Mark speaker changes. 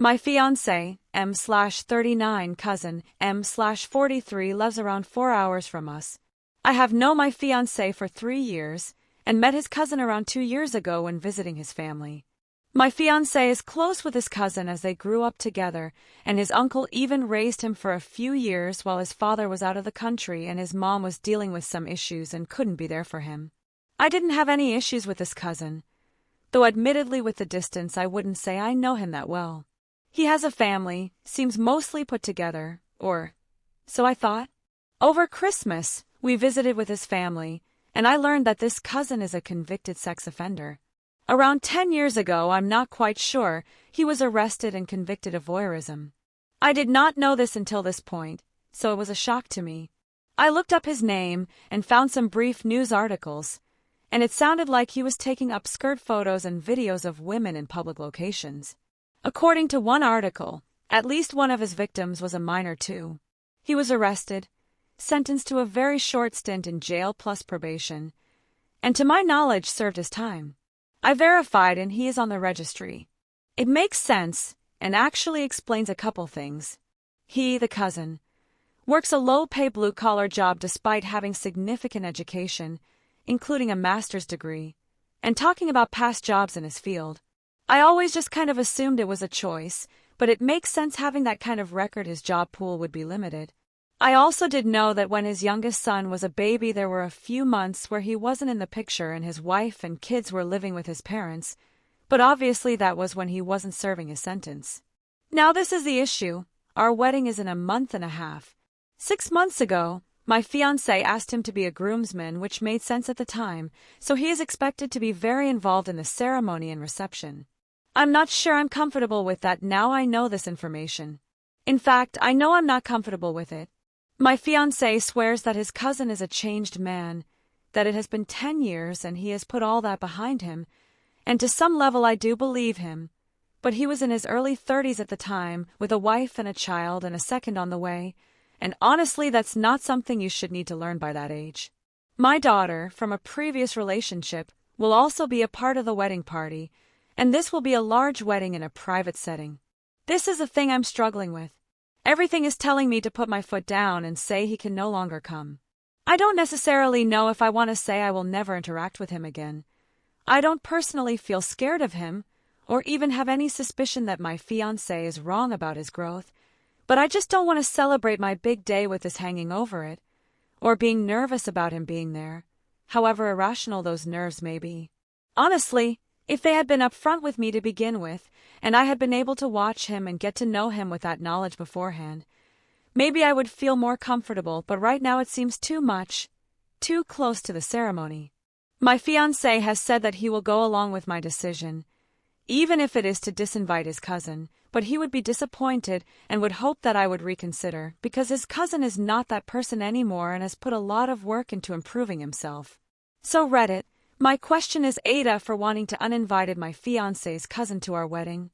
Speaker 1: My fiancé, M/39 cousin, M/43 lives around 4 hours from us. I have known my fiancé for 3 years and met his cousin around 2 years ago when visiting his family. My fiancé is close with his cousin as they grew up together, and his uncle even raised him for a few years while his father was out of the country and his mom was dealing with some issues and couldn't be there for him. I didn't have any issues with this cousin, though admittedly with the distance I wouldn't say I know him that well. He has a family, seems mostly put together, or so I thought. Over Christmas, we visited with his family, and I learned that this cousin is a convicted sex offender. Around 10 years ago, I'm not quite sure, he was arrested and convicted of voyeurism. I did not know this until this point, so it was a shock to me. I looked up his name and found some brief news articles, and it sounded like he was taking up skirt photos and videos of women in public locations. According to one article, at least one of his victims was a minor too. He was arrested, sentenced to a very short stint in jail plus probation, and to my knowledge served his time. I verified and he is on the registry. It makes sense and actually explains a couple things. He, the cousin, works a low-pay blue-collar job despite having significant education, including a master's degree, and talking about past jobs in his field. I always just kind of assumed it was a choice, but it makes sense having that kind of record his job pool would be limited. I also did know that when his youngest son was a baby there were a few months where he wasn't in the picture and his wife and kids were living with his parents, but obviously that was when he wasn't serving his sentence. Now this is the issue. Our wedding is in a month and a half. 6 months ago, my fiancé asked him to be a groomsman, which made sense at the time, so he is expected to be very involved in the ceremony and reception. I'm not sure I'm comfortable with that now I know this information. In fact, I know I'm not comfortable with it. My fiancé swears that his cousin is a changed man, that it has been 10 years and he has put all that behind him, and to some level I do believe him, but he was in his early 30s at the time, with a wife and a child and a second on the way, and honestly that's not something you should need to learn by that age. My daughter, from a previous relationship, will also be a part of the wedding party, and this will be a large wedding in a private setting. This is the thing I'm struggling with. Everything is telling me to put my foot down and say he can no longer come. I don't necessarily know if I want to say I will never interact with him again. I don't personally feel scared of him, or even have any suspicion that my fiancé is wrong about his growth, but I just don't want to celebrate my big day with this hanging over it, or being nervous about him being there, however irrational those nerves may be. Honestly, if they had been upfront with me to begin with, and I had been able to watch him and get to know him with that knowledge beforehand, maybe I would feel more comfortable, but right now it seems too much, too close to the ceremony. My fiancé has said that he will go along with my decision, even if it is to disinvite his cousin, but he would be disappointed and would hope that I would reconsider, because his cousin is not that person anymore and has put a lot of work into improving himself. So Reddit, my question is AITAH for wanting to uninvited my fiancé's cousin to our wedding.